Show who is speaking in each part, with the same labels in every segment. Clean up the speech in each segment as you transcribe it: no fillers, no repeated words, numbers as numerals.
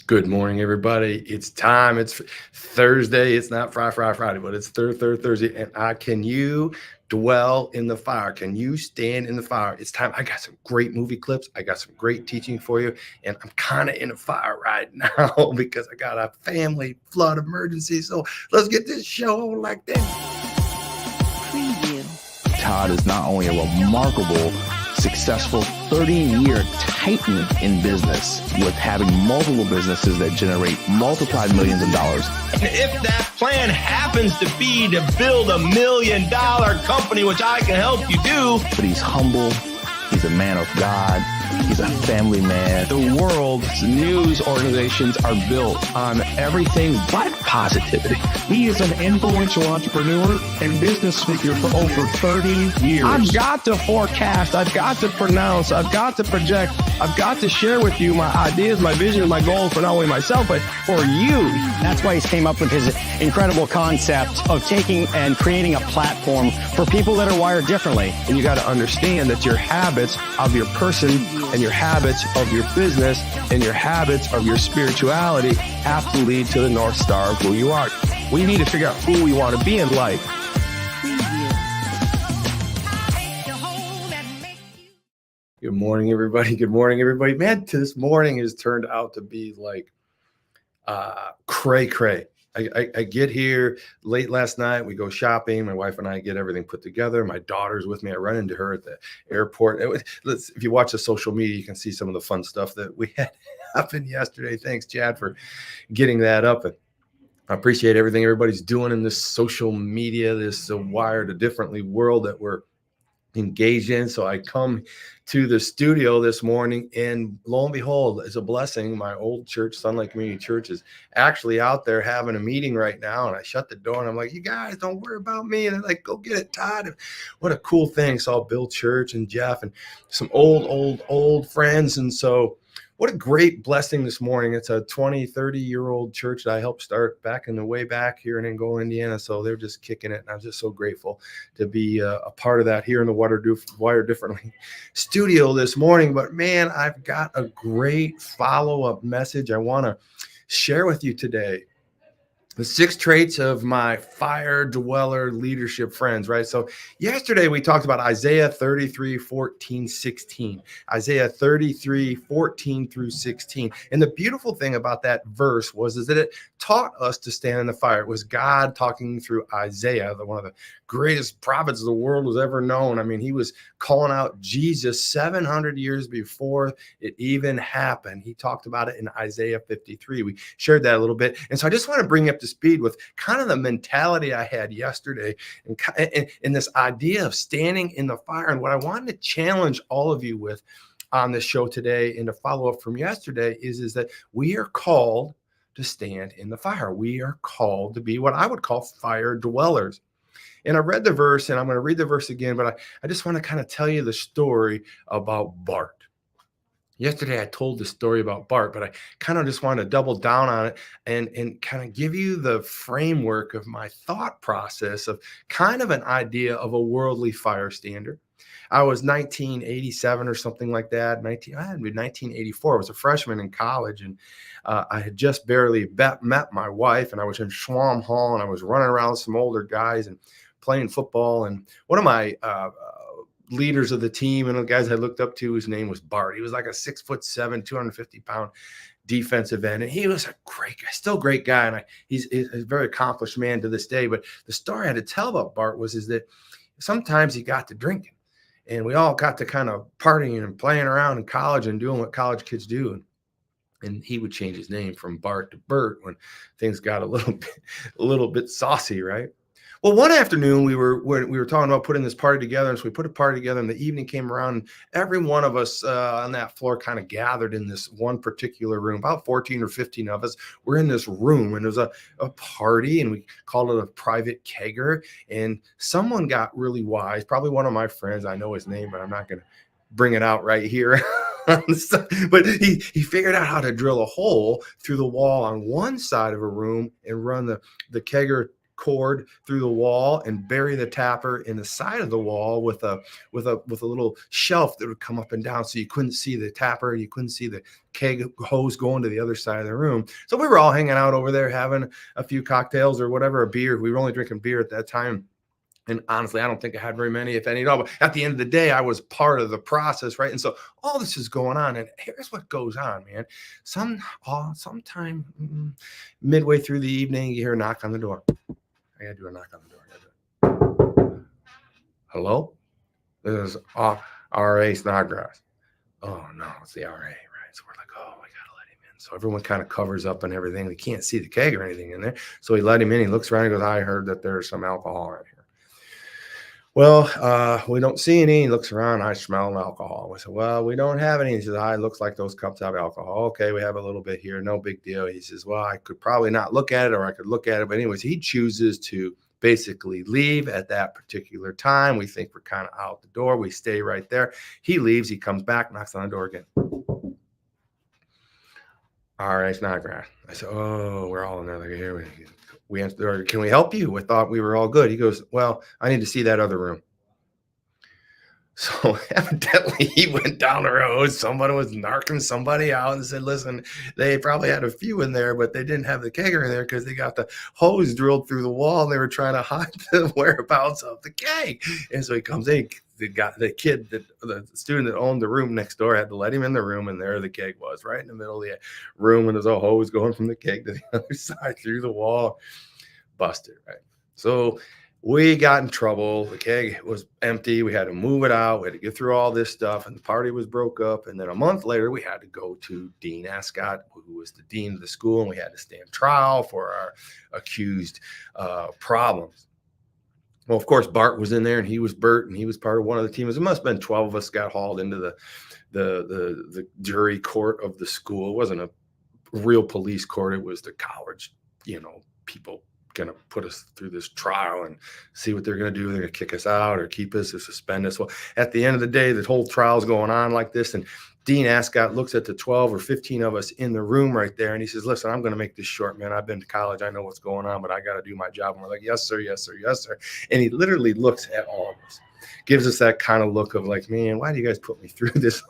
Speaker 1: Good morning, everybody. It's time. It's Thursday. It's not Friday, but it's Thursday. And can you dwell in the fire? Can you stand in the fire? It's time. I got some great movie clips. I got some great teaching for you. And I'm kind of in a fire right now because I got a family flood emergency. So let's get this show on like that.
Speaker 2: Preview.
Speaker 3: Todd is not only a remarkable, successful 30-year titan in business with having multiple businesses that generate multiplied millions of dollars.
Speaker 4: And if that plan happens to be to build $1 million company, which I can help you do.
Speaker 3: But he's humble. He's a man of God. He's a family man.
Speaker 5: The world's news organizations are built on everything but positivity.
Speaker 6: He is an influential entrepreneur and business speaker for over 30 years.
Speaker 5: I've got to forecast. I've got to pronounce. I've got to project. I've got to share with you my ideas, my vision, and my goals for not only myself, but for you.
Speaker 7: That's why he's came up with his incredible concept of taking and creating a platform for people that are wired differently.
Speaker 5: And you got to understand that your habits of your person and your habits of your business and your habits of your spirituality have to lead to the North Star of who you are. We need to figure out who we want to be in life.
Speaker 1: Good morning, everybody. Good morning, everybody. Man, this morning has turned out to be like cray. I get here late last night. We go shopping. My wife and I get everything put together. My daughter's with me. I run into her at the airport. If you watch the social media, you can see some of the fun stuff that we had happen yesterday. Thanks, Chad, for getting that up. And I appreciate everything everybody's doing in this social media, this wired a differently world that we're engaged in. So I come to the studio this morning, and lo and behold, it's a blessing. My old church, Sunlight Community Church, is actually out there having a meeting right now. And I shut the door and I'm like, you guys don't worry about me. And they're like, go get it, Todd. And what a cool thing. Saw Bill Church and Jeff and some old friends. And so what a great blessing this morning. It's a 30-year-old church that I helped start back in the way back here in Angola, Indiana. So they're just kicking it. And I'm just so grateful to be a part of that here in the Wired Differently studio this morning. But man, I've got a great follow-up message I want to share with you today. The 6 traits of my fire dweller leadership friends, right? So yesterday we talked about Isaiah 33, 14, 16. Isaiah 33, 14 through 16. And the beautiful thing about that verse is that it taught us to stand in the fire. It was God talking through Isaiah, one of the greatest prophets the world has ever known. I mean, he was calling out Jesus 700 years before it even happened. He talked about it in Isaiah 53. We shared that a little bit. And so I just want to bring you up to speed with kind of the mentality I had yesterday and this idea of standing in the fire. And what I wanted to challenge all of you with on this show today and to follow up from yesterday is that we are called to stand in the fire. We are called to be what I would call fire dwellers. And I read the verse, and I'm going to read the verse again, but I just want to kind of tell you the story about Bart. Yesterday, I told the story about Bart, but I kind of just want to double down on it and kind of give you the framework of my thought process of kind of an idea of a worldly fire standard. I was 1987 or something like that. 1984. I was a freshman in college, and I had just barely met my wife, and I was in Schwam Hall, and I was running around with some older guys and playing football. And one of my leaders of the team and the guys I looked up to, his name was Bart. He was like a 6'7", 250-pound defensive end. And he was a great guy, still great guy. And he's a very accomplished man to this day. But the story I had to tell about Bart is that sometimes he got to drinking. And we all got to kind of partying and playing around in college and doing what college kids do. And he would change his name from Bart to Bert when things got a little bit saucy, right? Well, one afternoon we were talking about putting this party together. And so we put a party together, and the evening came around, and every one of us on that floor kind of gathered in this one particular room. About 14 or 15 of us were in this room, and it was a party, and we called it a private kegger. And someone got really wise, probably one of my friends. I know his name, but I'm not going to bring it out right here. But he figured out how to drill a hole through the wall on one side of a room and run the kegger cord through the wall and bury the tapper in the side of the wall with a little shelf that would come up and down, so you couldn't see the tapper, you couldn't see the keg hose going to the other side of the room. So we were all hanging out over there having a few cocktails or whatever, a beer. We were only drinking beer at that time. And honestly, I don't think I had very many, if any at all. But at the end of the day, I was part of the process, right? And so all this is going on. And here's what goes on, man. Sometime midway through the evening, you hear a knock on the door. I got to do a knock on the door. Hello? This is R.A. Snodgrass. Oh, no, it's the R.A., right? So we're like, oh, I got to let him in. So everyone kind of covers up and everything. We can't see the keg or anything in there. So he let him in. He looks around and goes, I heard that there's some alcohol right here. Well, we don't see any. He looks around. I smell alcohol. We said, well, we don't have any. He says, it looks like those cups have alcohol. Okay, we have a little bit here. No big deal. He says, well, I could probably not look at it, or I could look at it. But anyways, he chooses to basically leave at that particular time. We think we're kind of out the door. We stay right there. He leaves. He comes back, knocks on the door again. All right, Snodgrass. I said, oh, we're all in there. Like, here we answered, can we help you? We thought we were all good. He goes, well, I need to see that other room. So evidently he went down the road. Somebody was narking somebody out and said, listen, they probably had a few in there, but they didn't have the kegger in there because they got the hose drilled through the wall and they were trying to hide the whereabouts of the keg. And so he comes in. The student that owned the room next door had to let him in the room, and there the keg was, right in the middle of the room, and there's a hose going from the keg to the other side through the wall. Busted, right? So we got in trouble. The keg was empty. We had to move it out. We had to get through all this stuff, and the party was broke up. And then a month later, we had to go to Dean Ascott, who was the dean of the school, and we had to stand trial for our accused problems. Well, of course, Bart was in there, and he was Bert, and he was part of one of the teams. It must have been 12 of us got hauled into the jury court of the school. It wasn't a real police court. It was the college, people going to put us through this trial and see what they're going to do. They're going to kick us out or keep us or suspend us. Well, at the end of the day, the whole trial's going on like this, and Dean Ascott looks at the 12 or 15 of us in the room right there, and he says, listen, I'm going to make this short, man. I've been to college. I know what's going on, but I got to do my job. And we're like, yes, sir, yes, sir, yes, sir. And he literally looks at all of us, gives us that kind of look of like, man, why do you guys put me through this?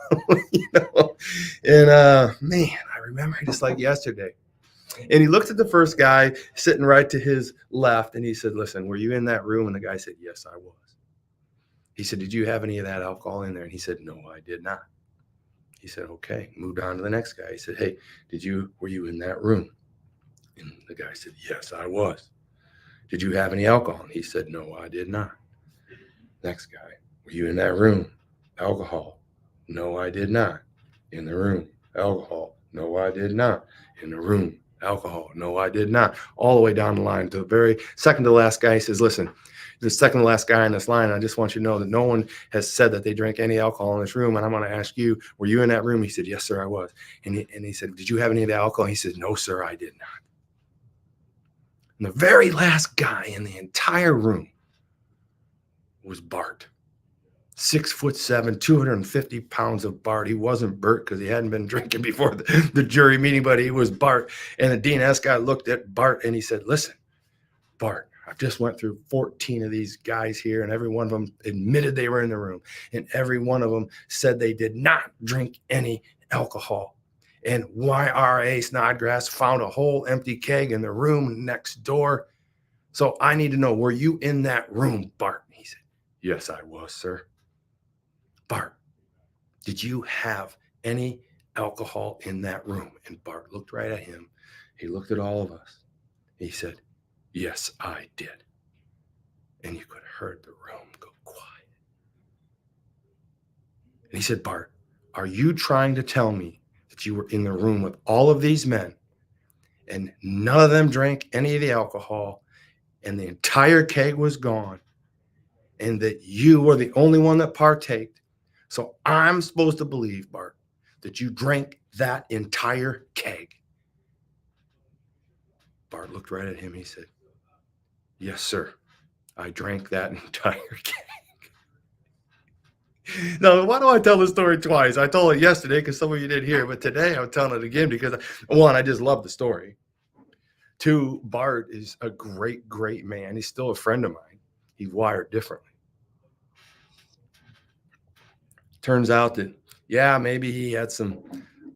Speaker 1: And man, I remember just like yesterday. And he looked at the first guy sitting right to his left, and he said, listen, were you in that room? And the guy said, yes, I was. He said, did you have any of that alcohol in there? And he said, no, I did not. He said, okay, moved on to the next guy. He said, hey, were you in that room? And the guy said, yes, I was. Did you have any alcohol? And he said, no, I did not. Next guy, were you in that room? Alcohol? No, I did not. In the room? Alcohol? No, I did not. In the room? Alcohol? No, I did not. All the way down the line to the very second to last guy. He says, listen, the second to last guy in this line, I just want you to know that no one has said that they drank any alcohol in this room. And I'm going to ask you, were you in that room? He said, yes, sir, I was. And he said, did you have any of the alcohol? He said, no, sir, I did not. And the very last guy in the entire room was Bart. 6'7", 250 pounds of Bart. He wasn't Bert because he hadn't been drinking before the jury meeting, but he was Bart. And the Dean Ascott looked at Bart and he said, listen, Bart, I've just went through 14 of these guys here, and every one of them admitted they were in the room, and every one of them said they did not drink any alcohol. And YRA Snodgrass found a whole empty keg in the room next door. So I need to know, were you in that room, Bart? He said, yes, I was, sir. Bart, did you have any alcohol in that room? And Bart looked right at him. He looked at all of us. He said, yes, I did. And you could have heard the room go quiet. And he said, Bart, are you trying to tell me that you were in the room with all of these men and none of them drank any of the alcohol and the entire keg was gone and that you were the only one that partaked? So I'm supposed to believe, Bart, that you drank that entire keg. Bart looked right at him. He said, yes, sir. I drank that entire keg. Now, why do I tell this story twice? I told it yesterday because some of you didn't hear it, but today I'm telling it again because, one, I just love the story. Two, Bart is a great, great man. He's still a friend of mine. He's wired differently. Turns out that, yeah, maybe he had some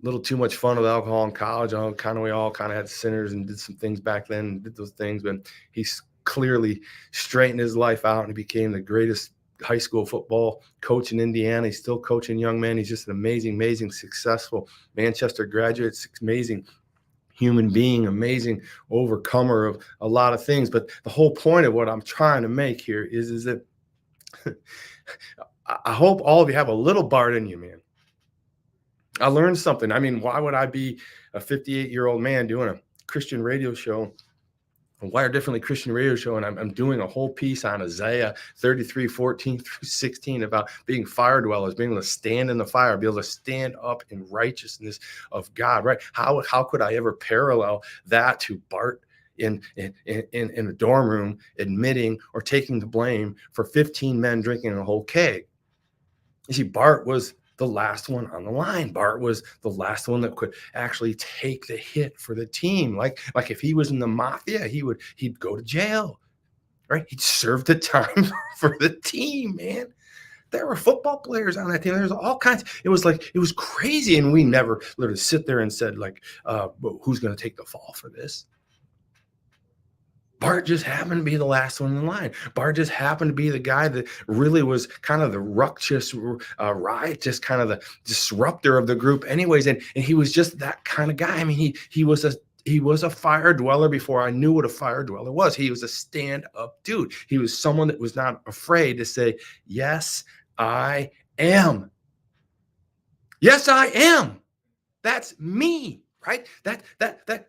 Speaker 1: little too much fun with alcohol in college. We all kind of had sinners and did some things back then and did those things, but he's clearly straightened his life out and he became the greatest high school football coach in Indiana. He's still coaching young men. He's just an amazing, amazing, successful Manchester graduate, amazing human being, amazing overcomer of a lot of things. But the whole point of what I'm trying to make here is that I hope all of you have a little Bart in you, man. I learned something. I mean, why would I be a 58-year-old man doing a Christian radio show, a Wired Differently Christian radio show, and I'm doing a whole piece on Isaiah 33:14-16 about being fire dwellers, being able to stand in the fire, be able to stand up in righteousness of God, right? How could I ever parallel that to Bart in a dorm room admitting or taking the blame for 15 men drinking a whole keg? You see, Bart was the last one on the line. Bart was the last one that could actually take the hit for the team. Like if he was in the mafia, he'd go to jail, right? He'd serve the time for the team, man. There were football players on that team. There's all kinds. It was crazy. And we never literally sit there and said, like, who's going to take the fall for this? Bart just happened to be the last one in line. Bart just happened to be the guy that really was kind of the ruckus, riotous, kind of the disruptor of the group anyways. And he was just that kind of guy. I mean, he was a fire dweller before I knew what a fire dweller was. He was a stand-up dude. He was someone that was not afraid to say, yes, I am. Yes, I am. That's me. Right? That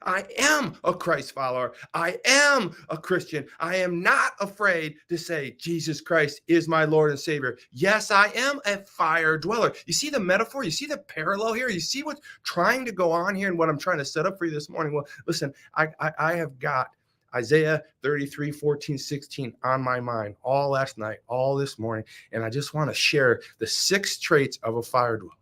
Speaker 1: I am a Christ follower. I am a Christian. I am not afraid to say Jesus Christ is my Lord and Savior. Yes, I am a fire dweller. You see the metaphor? You see the parallel here? You see what's trying to go on here and what I'm trying to set up for you this morning? Well, listen, I have got Isaiah 33:14-16 on my mind all last night, all this morning, and I just want to share the 6 traits of a fire dweller.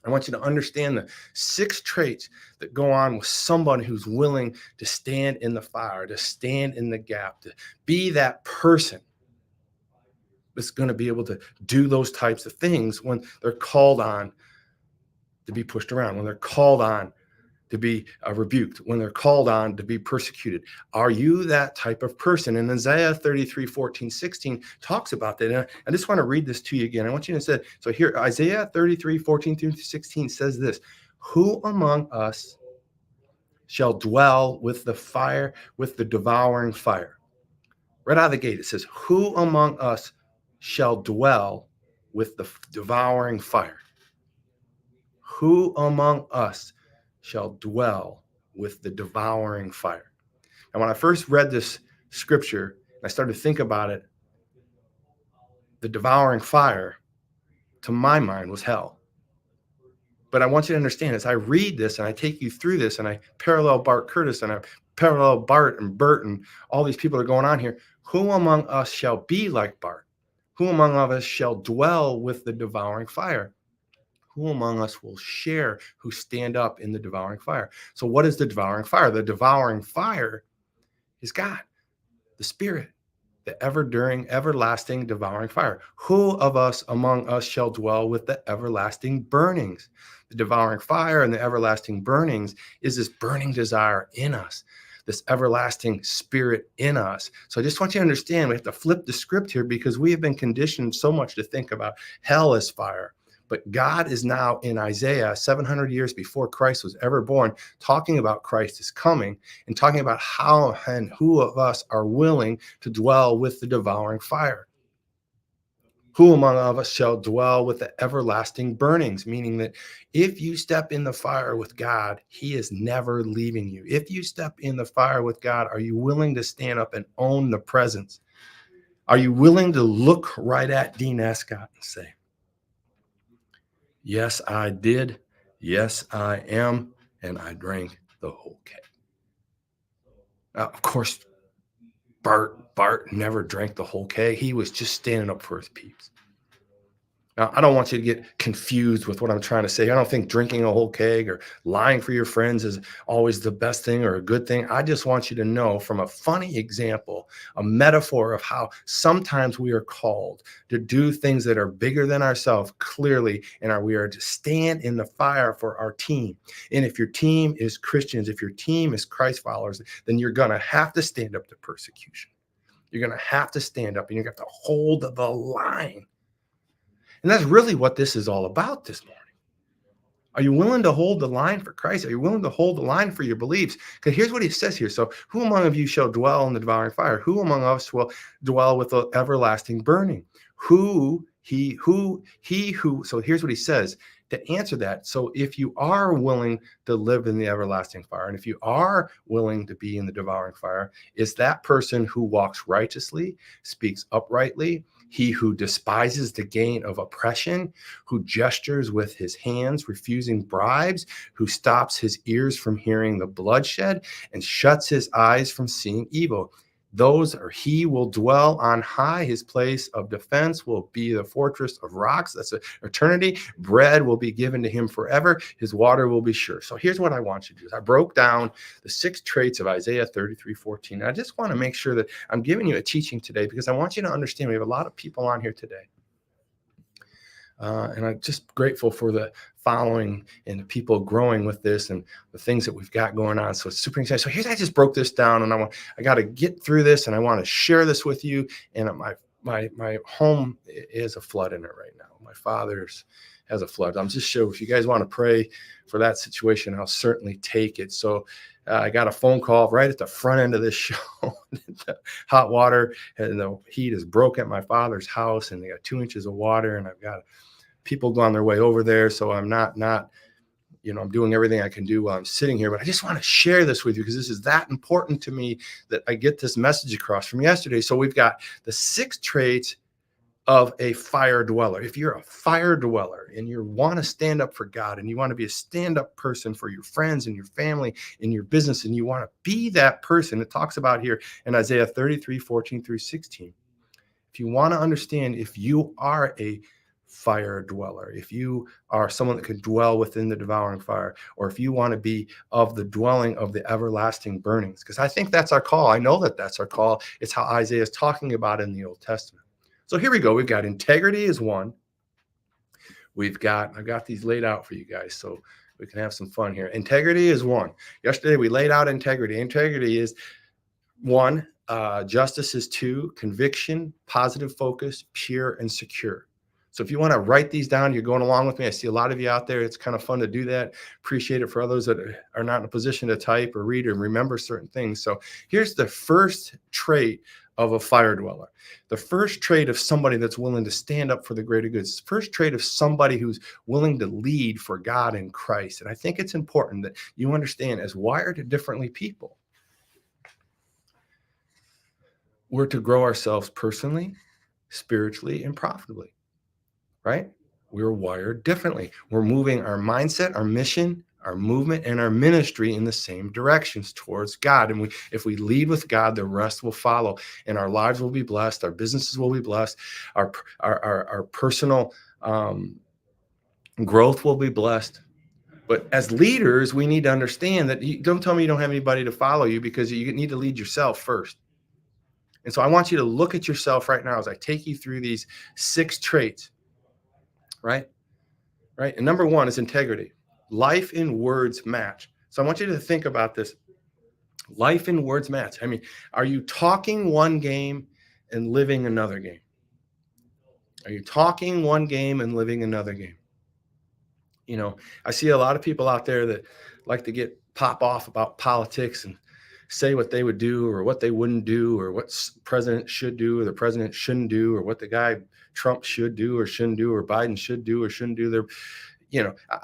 Speaker 1: I want you to understand the 6 traits that go on with someone who's willing to stand in the fire, to stand in the gap, to be that person that's going to be able to do those types of things when they're called on to be pushed around, when they're called on to be rebuked, when they're called on to be persecuted. Are you that type of person? And Isaiah 33:14-16 talks about that. And I just want to read this to you again. I want you to say, so here, Isaiah 33:14-16 says this: who among us shall dwell with the fire, with the devouring fire? Right out of the gate, it says, who among us shall dwell with the devouring fire? Who among us shall dwell with the devouring fire? And when I first read this scripture, I started to think about it, the devouring fire, to my mind, was hell. But I want you to understand, as I read this and I take you through this and I parallel Bart Curtis and I parallel Bart and Bert and all these people that are going on here, who among us shall be like Bart? Who among us shall dwell with the devouring fire? Who among us will share, who stand up in the devouring fire? So what is the devouring fire? The devouring fire is God, the Spirit, the everlasting devouring fire. Who of us among us shall dwell with the everlasting burnings? The devouring fire and the everlasting burnings is this burning desire in us, this everlasting spirit in us. So I just want you to understand, we have to flip the script here because we have been conditioned so much to think about hell as fire. But God is now in Isaiah 700 years before Christ was ever born, talking about Christ is coming and talking about how and who of us are willing to dwell with the devouring fire. Who among us shall dwell with the everlasting burnings? Meaning that if you step in the fire with God, he is never leaving you. If you step in the fire with God, are you willing to stand up and own the presence? Are you willing to look right at Dean Escott and say, yes, I did. Yes, I am. And I drank the whole keg. Now, of course, Bart never drank the whole keg. He was just standing up for his peeps. Now, I don't want you to get confused with what I'm trying to say. I don't think drinking a whole keg or lying for your friends is always the best thing or a good thing. I just want you to know from a funny example, a metaphor of how sometimes we are called to do things that are bigger than ourselves, clearly, and we are to stand in the fire for our team. And if your team is Christians, if your team is Christ followers, then you're going to have to stand up to persecution. You're going to have to stand up and you're going to have to hold the line. And that's really what this is all about this morning. Are you willing to hold the line for Christ? Are you willing to hold the line for your beliefs? Because here's what he says here. So, who among you shall dwell in the devouring fire? Who among us will dwell with the everlasting burning? So here's what he says to answer that. So, if you are willing to live in the everlasting fire, and if you are willing to be in the devouring fire, is that person who walks righteously, speaks uprightly, he who despises the gain of oppression, who gestures with his hands, refusing bribes, who stops his ears from hearing the bloodshed and shuts his eyes from seeing evil. Those are he will dwell on high. His place of defense will be the fortress of rocks. That's eternity. Bread will be given to him forever. His water will be sure. So here's what I want you to do. I broke down the 6 traits of Isaiah 33:14. I just want to make sure that I'm giving you a teaching today because I want you to understand we have a lot of people on here today. And I'm just grateful for the following and the people growing with this and the things that we've got going on. So it's super exciting. So here's, I just broke this down and I got to get through this and I want to share this with you. And my home is a flood in it right now. My father's has a flood. I'm just sure if you guys want to pray for that situation, I'll certainly take it. So I got a phone call right at the front end of this show. The hot water and the heat is broke at my father's house and they got 2 inches of water and I've got people go on their way over there. So I'm not, I'm doing everything I can do while I'm sitting here, but I just want to share this with you because this is that important to me that I get this message across from yesterday. So we've got the 6 traits of a fire dweller. If you're a fire dweller and you want to stand up for God and you want to be a stand-up person for your friends and your family and your business, and you want to be that person, it talks about here in Isaiah 33:14-16. If you want to understand if you are a fire dweller, if you are someone that can dwell within the devouring fire, or if you want to be of the dwelling of the everlasting burnings, because I think that's our call. I know that that's our call. It's how Isaiah is talking about in the Old Testament. So here we go. We've got integrity is one. I've got these laid out for you guys so we can have some fun here. Integrity is one. Yesterday we laid out integrity. Integrity is 1. Justice is 2. Conviction, positive focus, pure and secure. So if you want to write these down, you're going along with me. I see a lot of you out there. It's kind of fun to do that. Appreciate it for others that are not in a position to type or read or remember certain things. So here's the first trait of a fire dweller. The first trait of somebody that's willing to stand up for the greater good. First trait of somebody who's willing to lead for God and Christ. And I think it's important that you understand, as wired differently people, we're to grow ourselves personally, spiritually, and profitably, right? We're wired differently. We're moving our mindset, our mission, our movement, and our ministry in the same directions towards God. And if we lead with God, the rest will follow, and our lives will be blessed. Our businesses will be blessed. Our personal growth will be blessed. But as leaders, we need to understand that don't tell me you don't have anybody to follow you, because you need to lead yourself first. And so I want you to look at yourself right now as I take you through these 6 traits, right? Right. And number 1 is integrity. Life and words match. So I want you to think about this. Life and words match. I mean, are you talking one game and living another game? Are you talking one game and living another game? I see a lot of people out there that like to pop off about politics and say what they would do or what they wouldn't do, or what president should do or the president shouldn't do, or what the guy Trump should do or shouldn't do, or Biden should do or shouldn't do.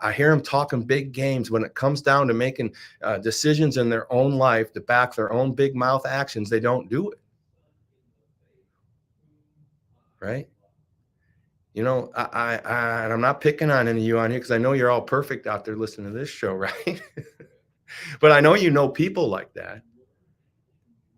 Speaker 1: I hear them talking big games. When it comes down to making decisions in their own life to back their own big mouth actions, they don't do it. Right? I'm not picking on any of you on here because I know you're all perfect out there listening to this show, right? But I know people like that.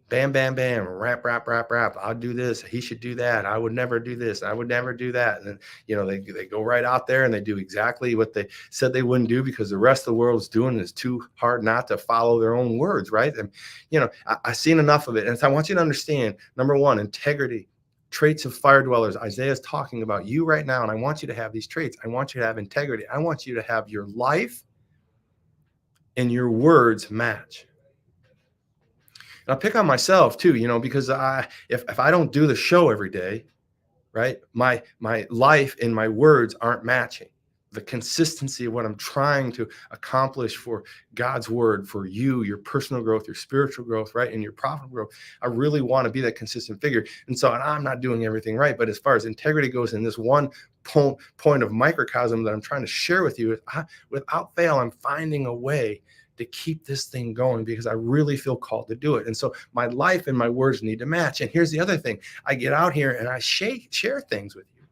Speaker 1: Bam, bam, bam, rap, rap, rap, rap. I'll do this. He should do that. I would never do this. I would never do that. And then, they go right out there and they do exactly what they said they wouldn't do because the rest of the world is doing is too hard not to follow their own words, right? And, I've seen enough of it. And so I want you to understand, number one, integrity, traits of fire dwellers. Isaiah's talking about you right now. And I want you to have these traits. I want you to have integrity. I want you to have your life and your words match. And I'll pick on myself too, because if I don't do the show every day, right, my life and my words aren't matching. The consistency of what I'm trying to accomplish for God's word, for you, your personal growth, your spiritual growth, right, and your profitable growth. I really want to be that consistent figure. And so I'm not doing everything right. But as far as integrity goes, in this one point of microcosm that I'm trying to share with you, without fail, I'm finding a way to keep this thing going because I really feel called to do it. And so my life and my words need to match. And here's the other thing. I get out here and I share things with you.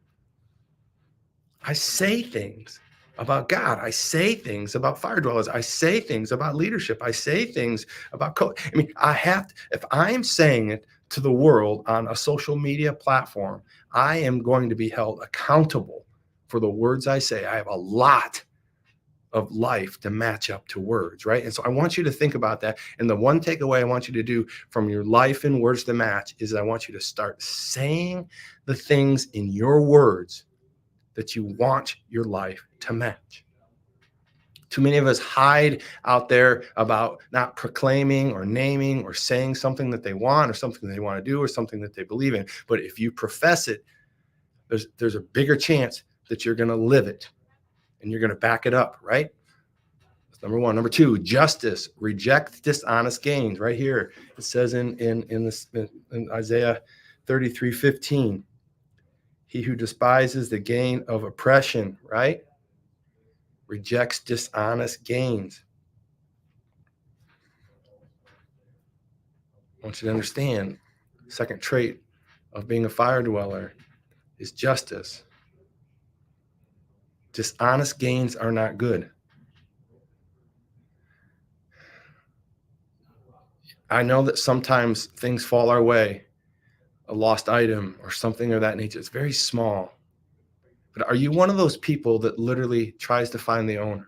Speaker 1: I say things about God. I say things about fire dwellers. I say things about leadership. I say things about if I'm saying it to the world on a social media platform, I am going to be held accountable for the words I say. I have a lot of life to match up to words, right? And so I want you to think about that. And the one takeaway I want you to do from your life and words to match is I want you to start saying the things in your words that you want your life to match. Too many of us hide out there about not proclaiming or naming or saying something that they want or something they want to do or something that they believe in. But if you profess it, there's a bigger chance that you're going to live it. And you're going to back it up, right? That's number one. Number two, justice. Reject dishonest gains. Right here, it says in Isaiah 33:15, he who despises the gain of oppression, right, rejects dishonest gains. I want you to understand, second trait of being a fire dweller is justice. Dishonest gains are not good. I know that sometimes things fall our way, a lost item or something of that nature. It's very small. But are you one of those people that literally tries to find the owner?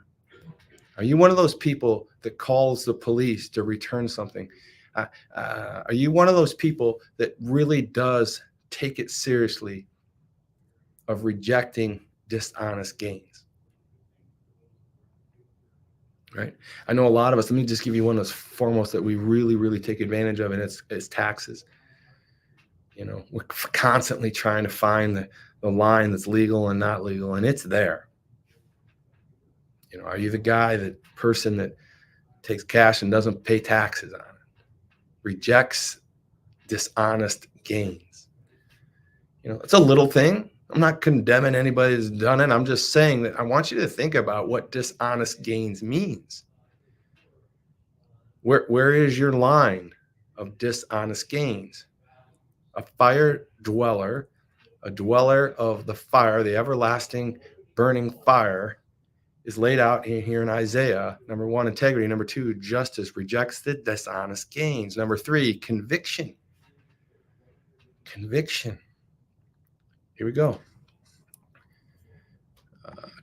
Speaker 1: Are you one of those people that calls the police to return something? Are you one of those people that really does take it seriously of rejecting dishonest gains? Right. I know a lot of us, let me just give you one of those foremost that we really, really take advantage of, and it's taxes. We're constantly trying to find the line that's legal and not legal, and it's there. Are you the person that takes cash and doesn't pay taxes on it? Rejects dishonest gains. It's a little thing. I'm not condemning anybody that's done it. I'm just saying that I want you to think about what dishonest gains means. Where is your line of dishonest gains? A fire dweller, a dweller of the fire, the everlasting burning fire, is laid out here in Isaiah. Number one, integrity. Number two, justice. Rejects the dishonest gains. Number three, conviction. Conviction. Here we go.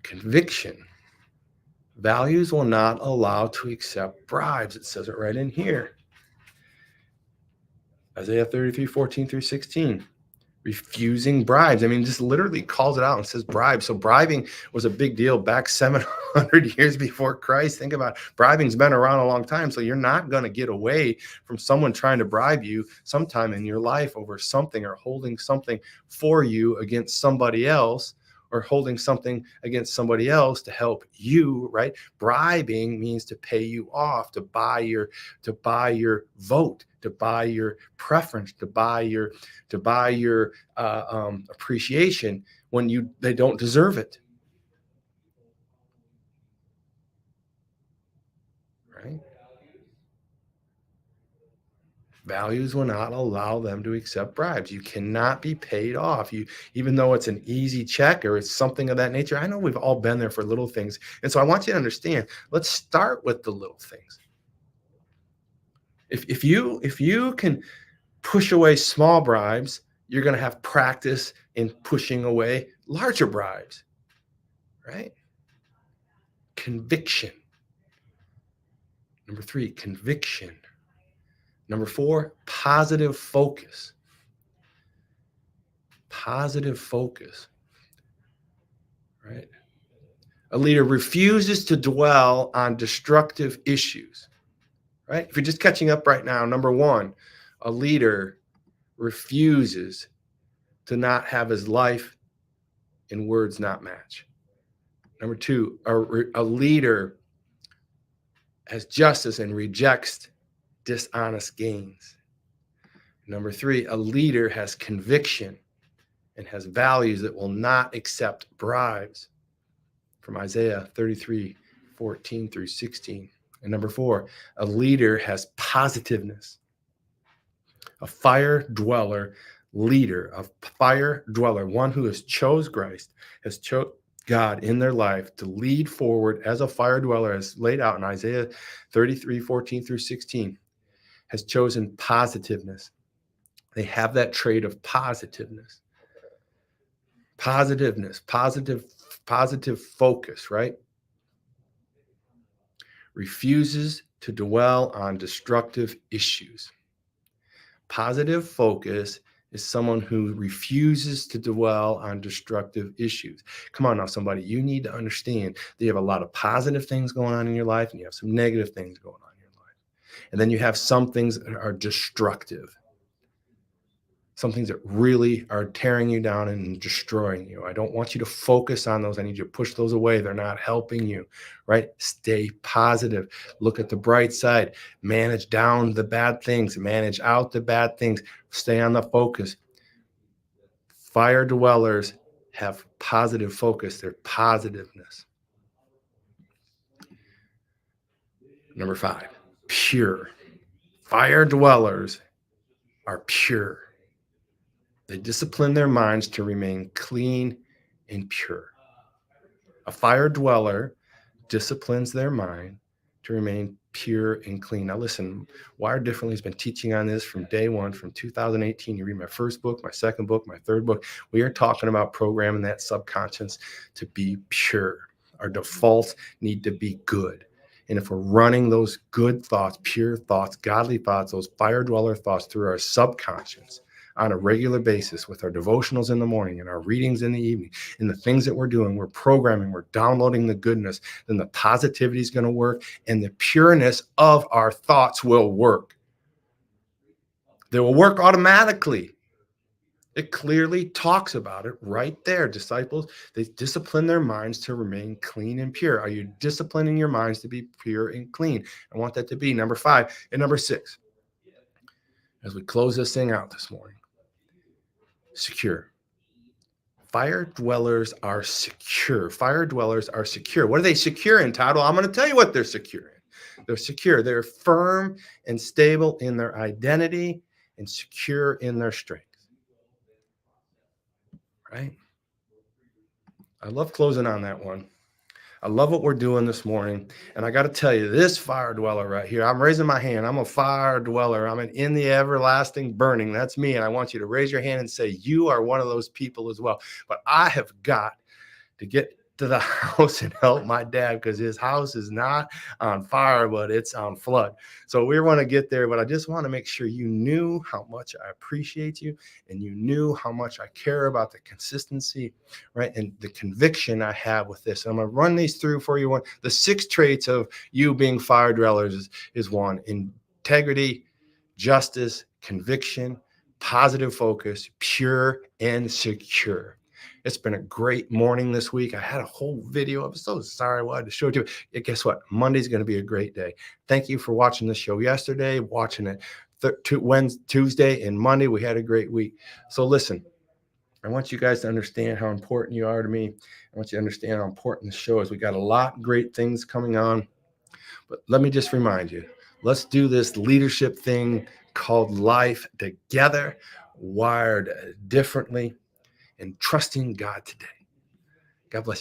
Speaker 1: Conviction. Values will not allow to accept bribes. It says it right in here. Isaiah 33:14-16. Refusing bribes. I mean, just literally calls it out and says bribes. So bribing was a big deal back 700 years before Christ. Think about it. Bribing's been around a long time. So you're not going to get away from someone trying to bribe you sometime in your life over something or holding something for you against somebody else, or holding something against somebody else to help you, right? Bribing means to pay you off, to buy your vote, to buy your preference, to buy your appreciation when they don't deserve it. Right? Values will not allow them to accept bribes. You cannot be paid off. Even though it's an easy check or it's something of that nature. I know we've all been there for little things. And so I want you to understand, let's start with the little things. If you can push away small bribes, you're going to have practice in pushing away larger bribes, right? Conviction. Number 3, conviction. Number 4, positive focus. Positive focus, right? A leader refuses to dwell on destructive issues, right? If you're just catching up right now, number 1, a leader refuses to not have his life and words not match. Number 2, a leader has justice and rejects dishonest gains. Number 3, a leader has conviction and has values that will not accept bribes, from Isaiah 33:14 through 16. And number 4, a leader has positiveness. A fire dweller leader, a fire dweller, one who has chose Christ, has chose God in their life to lead forward as a fire dweller, as laid out in Isaiah 33:14 through 16, has chosen positiveness. They have that trait of positiveness. Positiveness, positive focus, right? Refuses to dwell on destructive issues. Positive focus is someone who refuses to dwell on destructive issues. Come on now, somebody, you need to understand that you have a lot of positive things going on in your life and you have some negative things going on in your life. And then you have some things that are destructive. Some things that really are tearing you down and destroying you. I don't want you to focus on those. I need you to push those away. They're not helping you, right? Stay positive. Look at the bright side. Manage down the bad things. Manage out the bad things. Stay on the focus. Fire dwellers have positive focus. Their positiveness. Number 5, pure. Fire dwellers are pure. They discipline their minds to remain clean and pure. A fire dweller disciplines their mind to remain pure and clean. Now listen, Wired Differently has been teaching on this from day one, from 2018. You read my first book, my second book, my third book. We are talking about programming that subconscious to be pure. Our defaults need to be good. And if we're running those good thoughts, pure thoughts, godly thoughts, those fire dweller thoughts through our subconscious, on a regular basis with our devotionals in the morning and our readings in the evening and the things that we're doing, we're programming, we're downloading the goodness, then the positivity is going to work and the pureness of our thoughts will work. They will work automatically. It clearly talks about it right there. Disciples, they discipline their minds to remain clean and pure. Are you disciplining your minds to be pure and clean? I want that to be number 5. And number 6, as we close this thing out this morning, secure. Fire dwellers are secure. Fire dwellers are secure. What are they secure in, Todd? Well, I'm going to tell you what they're secure in. They're secure. They're firm and stable in their identity and secure in their strength. Right? I love closing on that one. I love what we're doing this morning. And I got to tell you, this fire dweller right here, I'm raising my hand. I'm a fire dweller. I'm in the everlasting burning. That's me. And I want you to raise your hand and say, you are one of those people as well. But I have got to get to the house and help my dad because his house is not on fire, but it's on flood. So we want to get there, but I just want to make sure you knew how much I appreciate you and you knew how much I care about the consistency, right? And the conviction I have with this. And I'm going to run these through for you. The 6 traits of you being fire dwellers is 1, integrity, justice, conviction, positive focus, pure and secure. It's been a great morning this week. I had a whole video. I'm so sorry I wanted to show it to you. Guess what? Monday's going to be a great day. Thank you for watching the show yesterday, watching it Wednesday, Tuesday, and Monday. We had a great week. So listen, I want you guys to understand how important you are to me. I want you to understand how important the show is. We got a lot of great things coming on. But let me just remind you, let's do this leadership thing called life together, wired differently, and trusting God today. God bless you.